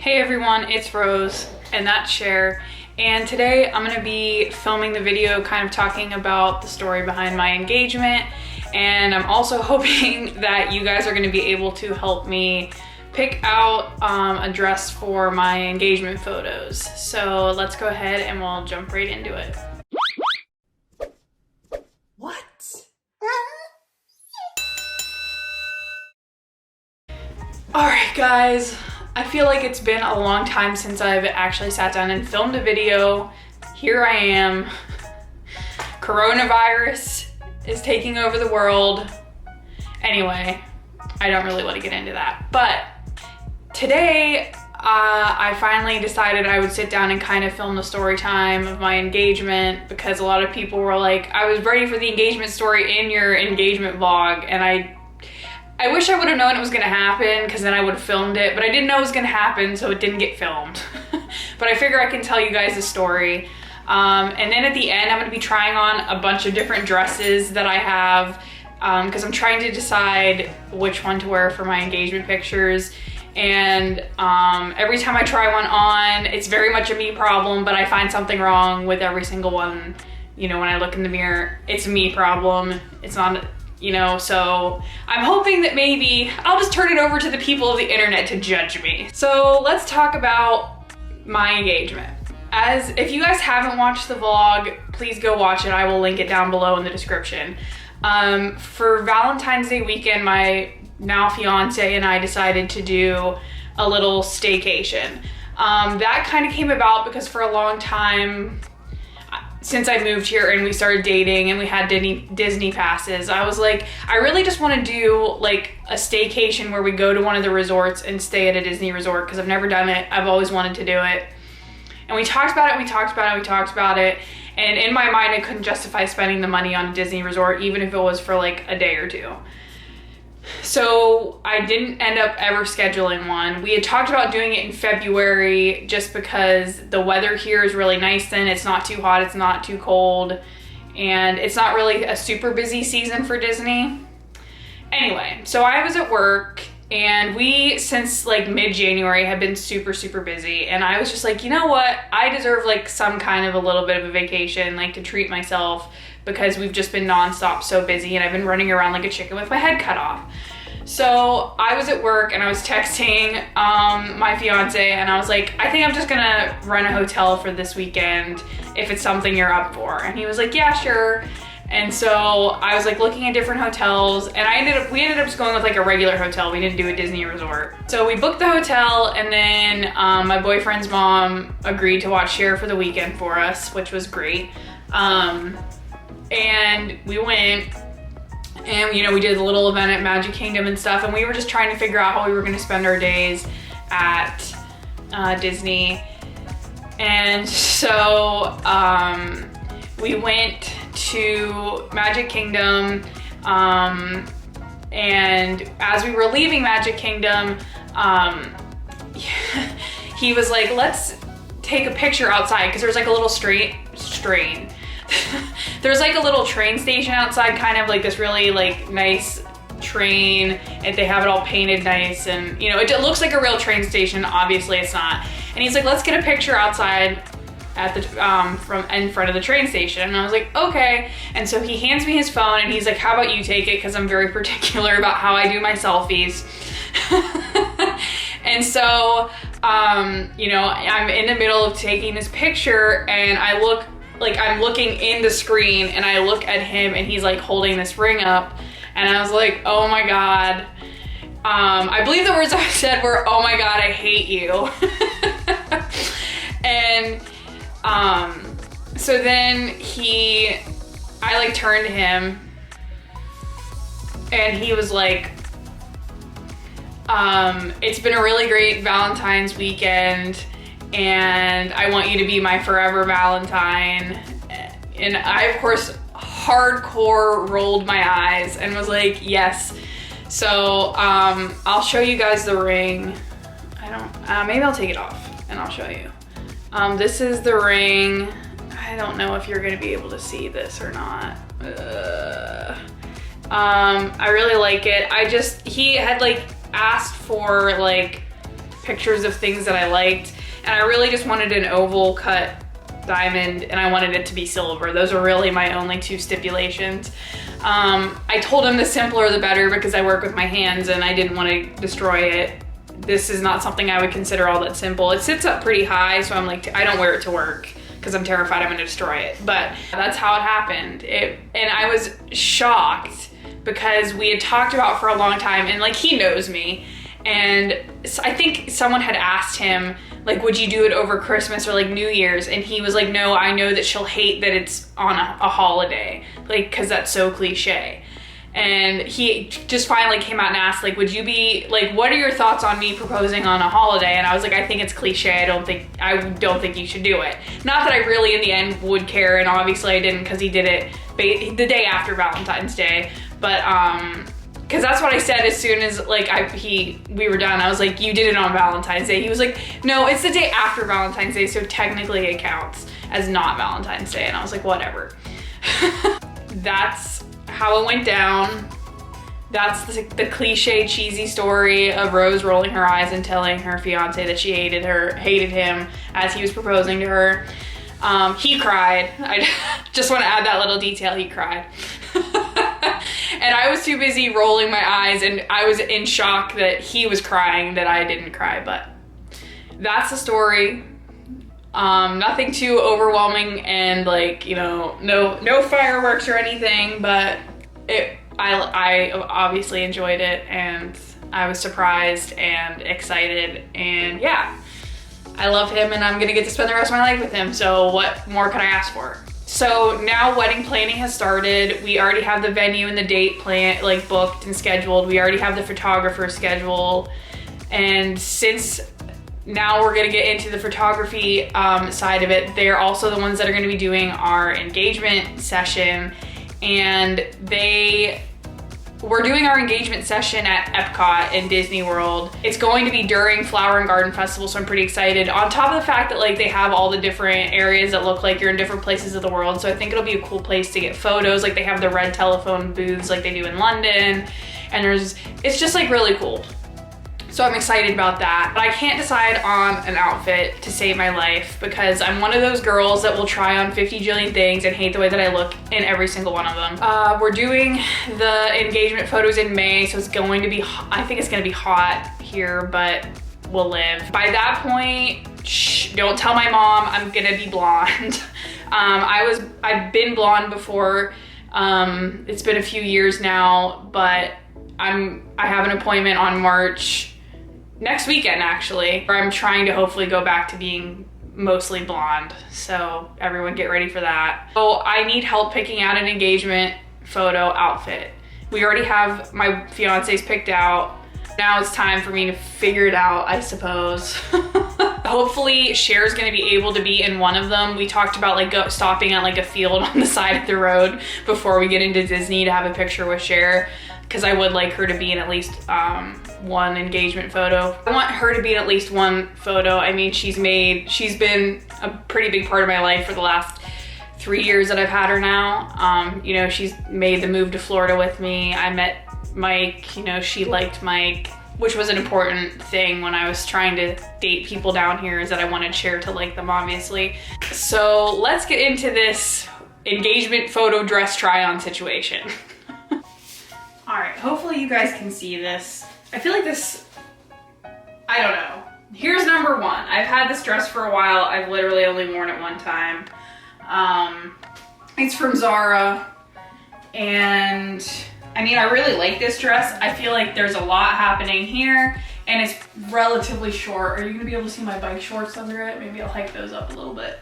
Hey everyone, it's Rose, and that's Cher, and today I'm going to be filming the video kind of talking about the story behind my engagement, and I'm also hoping that you guys are going to be able to help me pick out a dress for my engagement photos. So let's go ahead and we'll jump right into it. What? Alright guys, I feel like it's been a long time since I've actually sat down and filmed a video. Here I am. Coronavirus is taking over the world. Anyway, I don't really want to get into that. But today, I finally decided I would sit down and kind of film the story time of my engagement, because a lot of people were like, I was ready for the engagement story in your engagement vlog, and I wish I would have known it was gonna happen, because then I would have filmed it, but I didn't know it was gonna happen, so it didn't get filmed. But I figure I can tell you guys the story. And then at the end, I'm gonna be trying on a bunch of different dresses that I have, because I'm trying to decide which one to wear for my engagement pictures. And every time I try one on, it's very much a me problem, but I find something wrong with every single one. You know, when I look in the mirror, it's a me problem. It's not, you know, so I'm hoping that maybe I'll just turn it over to the people of the internet to judge me. So let's talk about my engagement. If you guys haven't watched the vlog, please go watch it. I will link it down below in the description. For Valentine's Day weekend, my now fiance and I decided to do a little staycation. That kind of came about because for a long time, since I moved here and we started dating and we had Disney passes, I was like, I really just want to do like a staycation where we go to one of the resorts and stay at a Disney resort, because I've never done it. I've always wanted to do it. And we talked about it, we talked about it, we talked about it. And in my mind, I couldn't justify spending the money on a Disney resort, even if it was for like a day or two. So I didn't end up ever scheduling one. We had talked about doing it in February just because the weather here is really nice then. It's not too hot, it's not too cold, and it's not really a super busy season for Disney. Anyway, so I was at work, and we, since like mid-January, have been super, super busy. And I was just like, you know what? I deserve like some kind of a little bit of a vacation, like to treat myself, because we've just been nonstop so busy and I've been running around like a chicken with my head cut off. So I was at work and I was texting my fiance, and I was like, I think I'm just gonna rent a hotel for this weekend if it's something you're up for. And he was like, yeah, sure. And so I was like looking at different hotels, and we ended up just going with like a regular hotel. We didn't do a Disney resort. So we booked the hotel, and then my boyfriend's mom agreed to watch Cher for the weekend for us, which was great. And we went, and you know, we did a little event at Magic Kingdom and stuff, and we were just trying to figure out how we were gonna spend our days at Disney. And so we went to Magic Kingdom, and as we were leaving Magic Kingdom, he was like, let's take a picture outside, because there's like a little there's like a little train station outside, kind of like this really like nice train, and they have it all painted nice, and you know, it looks like a real train station. Obviously it's not. And he's like, let's get a picture outside at the from in front of the train station. And I was like, okay. And so he hands me his phone, and he's like, how about you take it, because I'm very particular about how I do my selfies. And so you know, I'm in the middle of taking this picture, and I look like I'm looking in the screen, and I look at him, and he's like holding this ring up, and I was like, oh my God. I believe the words I said were, oh my God, I hate you. And so then I like turned to him, and he was like, it's been a really great Valentine's weekend, and I want you to be my forever Valentine. And I, of course, hardcore rolled my eyes and was like, yes. So I'll show you guys the ring. Maybe I'll take it off and I'll show you. This is the ring. I don't know if you're gonna be able to see this or not. I really like it. He had like asked for like pictures of things that I liked. And I really just wanted an oval cut diamond, and I wanted it to be silver. Those are really my only two stipulations. I told him the simpler the better because I work with my hands and I didn't want to destroy it. This is not something I would consider all that simple. It sits up pretty high, so I'm like, I don't wear it to work because I'm terrified I'm gonna destroy it. But that's how it happened. And I was shocked because we had talked about for a long time, and like, he knows me. And I think someone had asked him, like, would you do it over Christmas or like New Year's? And he was like, no, I know that she'll hate that it's on a holiday, like, cause that's so cliche. And he just finally came out and asked, like, would you be, like, what are your thoughts on me proposing on a holiday? And I was like, I think it's cliche. I don't think you should do it. Not that I really in the end would care, and obviously I didn't, cause he did it the day after Valentine's Day. But cause that's what I said as soon as like we were done. I was like, you did it on Valentine's Day. He was like, no, it's the day after Valentine's Day, so technically it counts as not Valentine's Day. And I was like, whatever. That's how it went down. That's the cliche cheesy story of Rose rolling her eyes and telling her fiance that she hated him as he was proposing to her. He cried. I just want to add that little detail. He cried. And I was too busy rolling my eyes, and I was in shock that he was crying, that I didn't cry. But that's the story. Nothing too overwhelming, and like, you know, no fireworks or anything, but I obviously enjoyed it, and I was surprised and excited, and yeah, I love him, and I'm gonna get to spend the rest of my life with him. So what more could I ask for? So now wedding planning has started. We already have the venue and the date plan, like, booked and scheduled. We already have the photographer scheduled. And since now we're gonna get into the photography side of it, they're also the ones that are gonna be doing our engagement session. And we're doing our engagement session at Epcot in Disney World. It's going to be during Flower and Garden Festival, so I'm pretty excited. On top of the fact that like they have all the different areas that look like you're in different places of the world, so I think it'll be a cool place to get photos. Like they have the red telephone booths like they do in London, and it's just like really cool. So I'm excited about that. But I can't decide on an outfit to save my life because I'm one of those girls that will try on 50 jillion things and hate the way that I look in every single one of them. We're doing the engagement photos in May, so it's going to be, I think it's gonna be hot here, but we'll live. By that point, shh, don't tell my mom I'm gonna be blonde. I've been blonde before. It's been a few years now, but I have an appointment on next weekend actually, where I'm trying to hopefully go back to being mostly blonde. So everyone get ready for that. So I need help picking out an engagement photo outfit. We already have my fiance's picked out. Now it's time for me to figure it out, I suppose. Hopefully Cher's gonna be able to be in one of them. We talked about like stopping at like a field on the side of the road before we get into Disney to have a picture with Cher, because I would like her to be in at least one engagement photo. I want her to be in at least one photo. I mean, she's been a pretty big part of my life for the last 3 years that I've had her now. You know, she's made the move to Florida with me. I met Mike, you know, she liked Mike, which was an important thing when I was trying to date people down here, is that I wanted Cher to like them, obviously. So let's get into this engagement photo dress try-on situation. All right, hopefully you guys can see this. I feel like this, I don't know. Here's number one. I've had this dress for a while. I've literally only worn it one time. It's from Zara, and I mean, I really like this dress. I feel like there's a lot happening here, and it's relatively short. Are you gonna be able to see my bike shorts under it? Maybe I'll hike those up a little bit.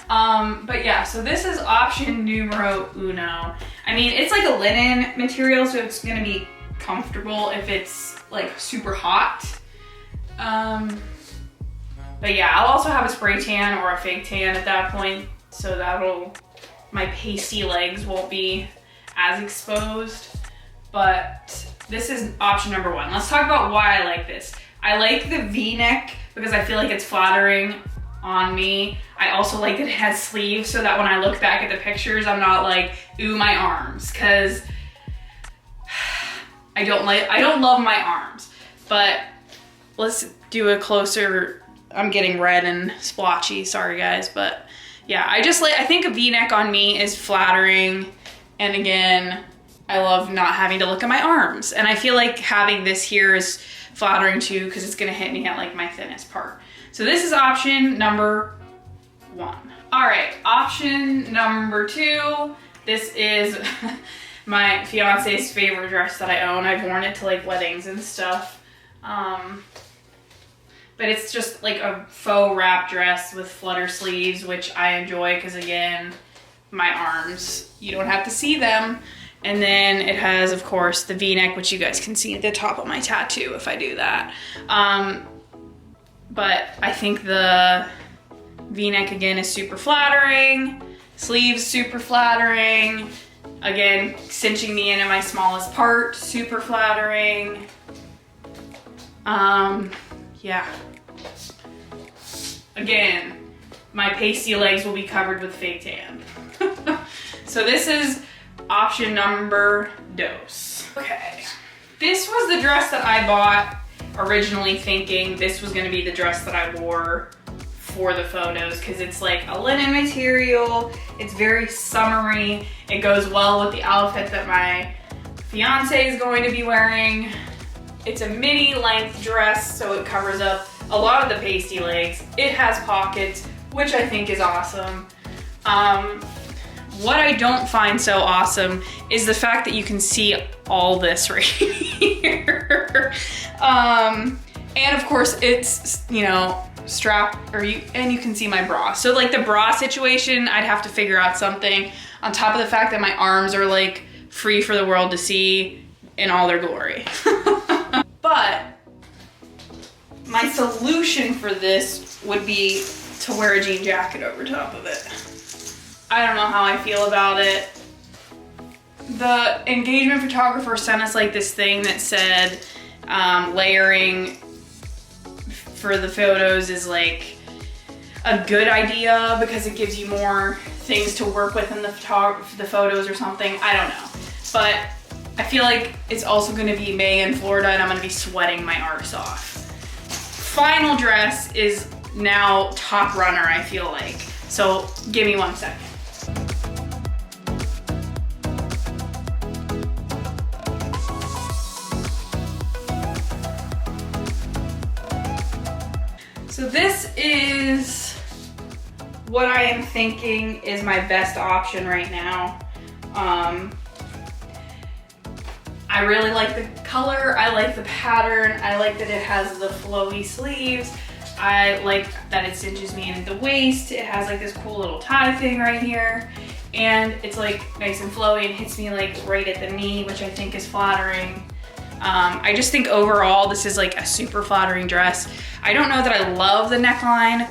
But yeah, so this is option numero uno. I mean, it's like a linen material, so it's gonna be comfortable if it's like super hot. But yeah, I'll also have a spray tan or a fake tan at that point, so my pasty legs won't be as exposed. But this is option number one. Let's talk about why I like this. I like the V-neck because I feel like it's flattering on me. I also like that it has sleeves so that when I look back at the pictures, I'm not like, ooh, my arms, because I don't love my arms. But do a closer, I'm getting red and splotchy, sorry guys, but yeah, I think a V-neck on me is flattering. And again, I love not having to look at my arms. And I feel like having this here is flattering too, because it's gonna hit me at like my thinnest part. So this is option number 1. All right, option number 2. This is my fiance's favorite dress that I own. I've worn it to like weddings and stuff. But it's just like a faux wrap dress with flutter sleeves, which I enjoy because again, my arms, you don't have to see them. And then it has, of course, the V-neck, which you guys can see at the top of my tattoo if I do that. But I think the V-neck again is super flattering, sleeves super flattering. Again, cinching me in at my smallest part, super flattering. Yeah. Again, my pasty legs will be covered with fake tan. So this is option number 2. Okay. This was the dress that I bought originally thinking this was gonna be the dress that I wore for the photos because it's like a linen material. It's very summery. It goes well with the outfit that my fiance is going to be wearing. It's a mini length dress, so it covers up a lot of the pasty legs. It has pockets, which I think is awesome. What I don't find so awesome is the fact that you can see all this right here. And of course it's, you know, strap, and you can see my bra. So like the bra situation, I'd have to figure out something on top of the fact that my arms are like free for the world to see in all their glory. But my solution for this would be to wear a jean jacket over top of it. I don't know how I feel about it. The engagement photographer sent us like this thing that said layering for the photos is like a good idea because it gives you more things to work with in the photos or something. I don't know. But I feel like it's also gonna be May in Florida and I'm gonna be sweating my arse off. Final dress is now top runner, I feel like. So give me 1 second. So this is what I am thinking is my best option right now. I really like the color, I like the pattern, I like that it has the flowy sleeves, I like that it cinches me in at the waist, it has like this cool little tie thing right here, and it's like nice and flowy and hits me like right at the knee, which I think is flattering. I just think overall this is like a super flattering dress. I don't know that I love the neckline,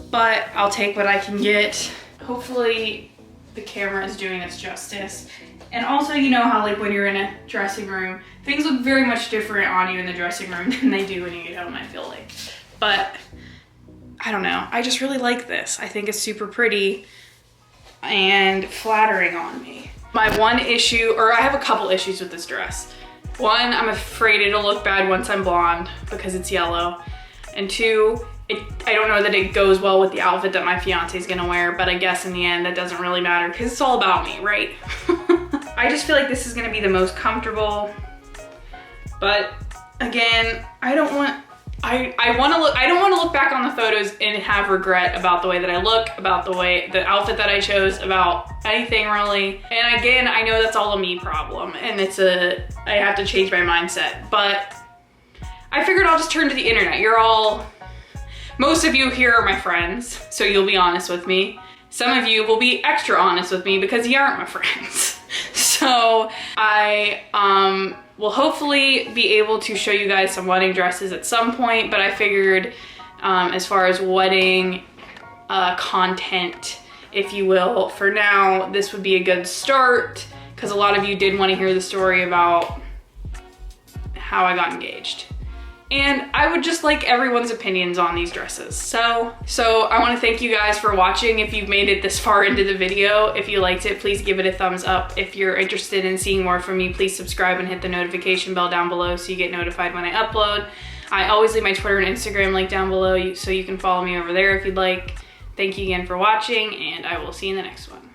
but I'll take what I can get. Hopefully the camera is doing its justice. And also, you know how like when you're in a dressing room, things look very much different on you in the dressing room than they do when you get home, I feel like. But I don't know, I just really like this. I think it's super pretty and flattering on me. My one issue, or I have a couple issues with this dress. One, I'm afraid it'll look bad once I'm blonde because it's yellow. And 2, I don't know that it goes well with the outfit that my fiance is gonna wear, but I guess in the end that doesn't really matter because it's all about me, right? I just feel like this is gonna be the most comfortable, but again, I don't want to look back on the photos and have regret about the way that I look, about the outfit that I chose, about anything really. And again, I know that's all a me problem and I have to change my mindset, but I figured I'll just turn to the internet. Most of you here are my friends, so you'll be honest with me. Some of you will be extra honest with me because you aren't my friends. So I will hopefully be able to show you guys some wedding dresses at some point, but I figured as far as wedding content, if you will, for now, this would be a good start because a lot of you did want to hear the story about how I got engaged. And I would just like everyone's opinions on these dresses. So I want to thank you guys for watching. If you've made it this far into the video, if you liked it, please give it a thumbs up. If you're interested in seeing more from me, please subscribe and hit the notification bell down below so you get notified when I upload. I always leave my Twitter and Instagram link down below so you can follow me over there if you'd like. Thank you again for watching, and I will see you in the next one.